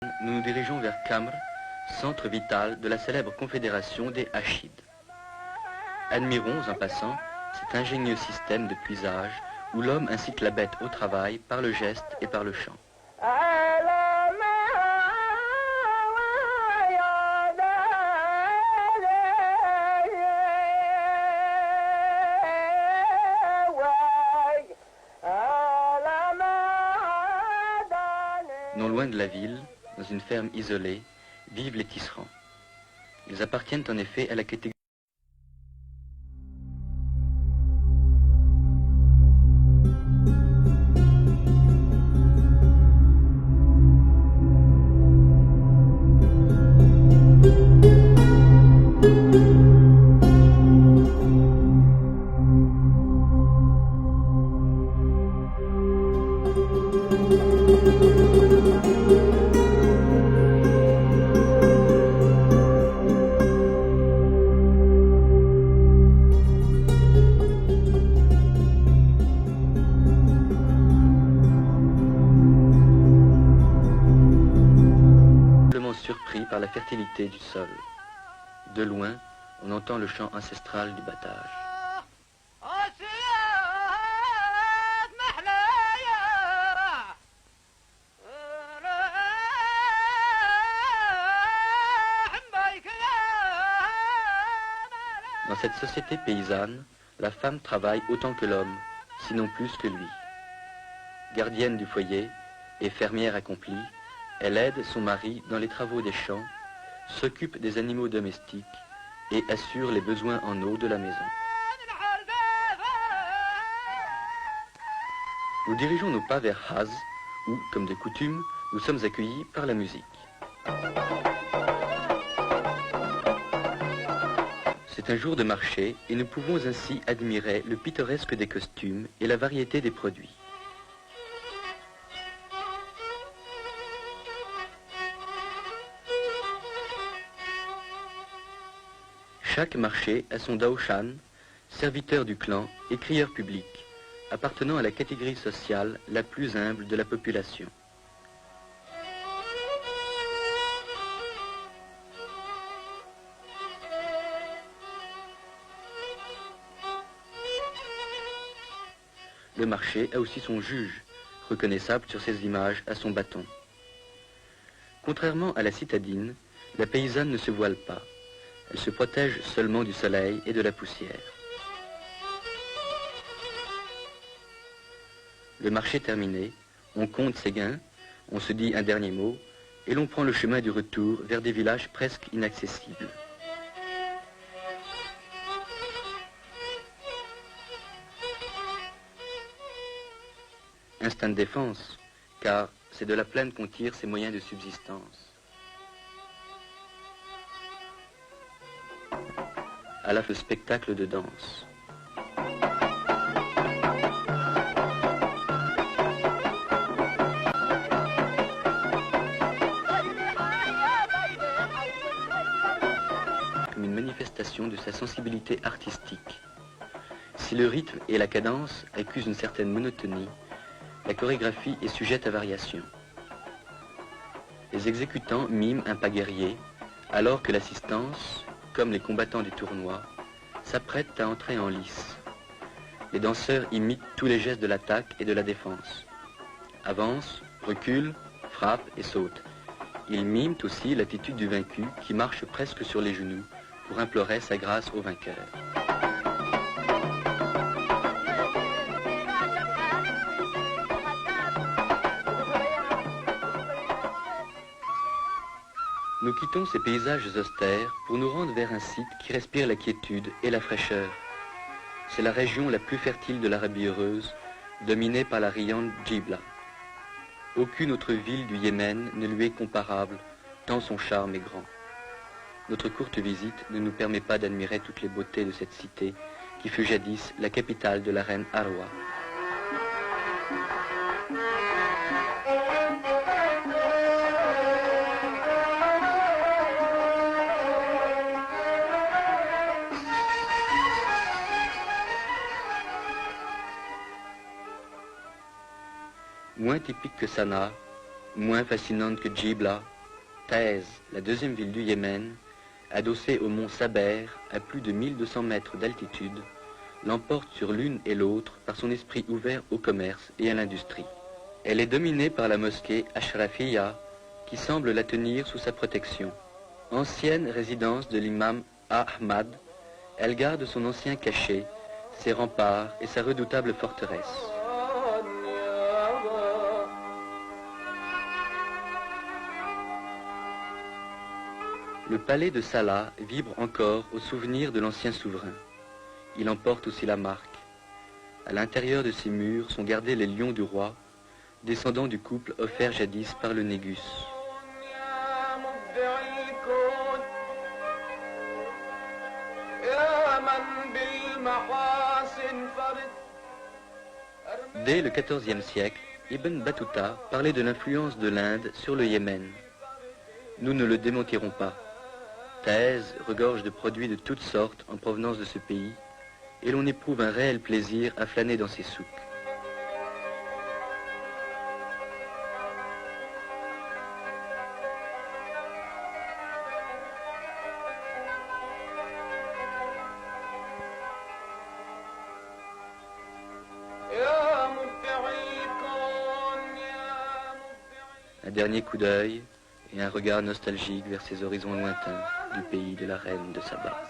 Nous nous dirigeons vers Kamr, centre vital de la célèbre confédération des Hachides. Admirons en passant cet ingénieux système de puisage où l'homme incite la bête au travail par le geste et par le chant. Non loin de la ville, dans une ferme isolée, vivent les tisserands. Ils appartiennent en effet à la catégorie. Surpris par la fertilité du sol. De loin, on entend le chant ancestral du battage. Dans cette société paysanne, la femme travaille autant que l'homme, sinon plus que lui. Gardienne du foyer et fermière accomplie, elle aide son mari dans les travaux des champs, s'occupe des animaux domestiques et assure les besoins en eau de la maison. Nous dirigeons nos pas vers Haz, où, comme de coutume, nous sommes accueillis par la musique. C'est un jour de marché et nous pouvons ainsi admirer le pittoresque des costumes et la variété des produits. Chaque marché a son daoshan, serviteur du clan et crieur public, appartenant à la catégorie sociale la plus humble de la population. Le marché a aussi son juge, reconnaissable sur ses images à son bâton. Contrairement à la citadine, la paysanne ne se voile pas. Elle se protège seulement du soleil et de la poussière. Le marché terminé, on compte ses gains, on se dit un dernier mot, et l'on prend le chemin du retour vers des villages presque inaccessibles. Instinct de défense, car c'est de la plaine qu'on tire ses moyens de subsistance. À la fin, le spectacle de danse. Comme une manifestation de sa sensibilité artistique. Si le rythme et la cadence accusent une certaine monotonie, la chorégraphie est sujette à variation. Les exécutants miment un pas guerrier, alors que l'assistance, comme les combattants des tournois, s'apprêtent à entrer en lice. Les danseurs imitent tous les gestes de l'attaque et de la défense. Avancent, reculent, frappent et sautent. Ils miment aussi l'attitude du vaincu qui marche presque sur les genoux pour implorer sa grâce au vainqueur. Nous quittons ces paysages austères pour nous rendre vers un site qui respire la quiétude et la fraîcheur. C'est la région la plus fertile de l'Arabie heureuse, dominée par la riante Djibla. Aucune autre ville du Yémen ne lui est comparable, tant son charme est grand. Notre courte visite ne nous permet pas d'admirer toutes les beautés de cette cité qui fut jadis la capitale de la reine Arwa. Moins typique que Sanaa, Moins fascinante que Djibla, Taïz, la deuxième ville du Yémen, adossée au mont Saber à plus de 1200 mètres d'altitude, l'emporte sur l'une et l'autre par son esprit ouvert au commerce et à l'industrie. Elle est dominée par la mosquée Ashrafiyya, qui semble la tenir sous sa protection. Ancienne résidence de l'imam Ahmad, elle garde son ancien cachet, ses remparts et sa redoutable forteresse. Le palais de Salah vibre encore au souvenir de l'ancien souverain. Il en porte aussi la marque. À l'intérieur de ses murs sont gardés les lions du roi, descendants du couple offert jadis par le Négus. Dès le XIVe siècle, Ibn Battuta parlait de l'influence de l'Inde sur le Yémen. Nous ne le démentirons pas. Taïz regorge de produits de toutes sortes en provenance de ce pays, et l'on éprouve un réel plaisir à flâner dans ses souks. Un dernier coup d'œil et un regard nostalgique vers ces horizons lointains du pays de la reine de Saba.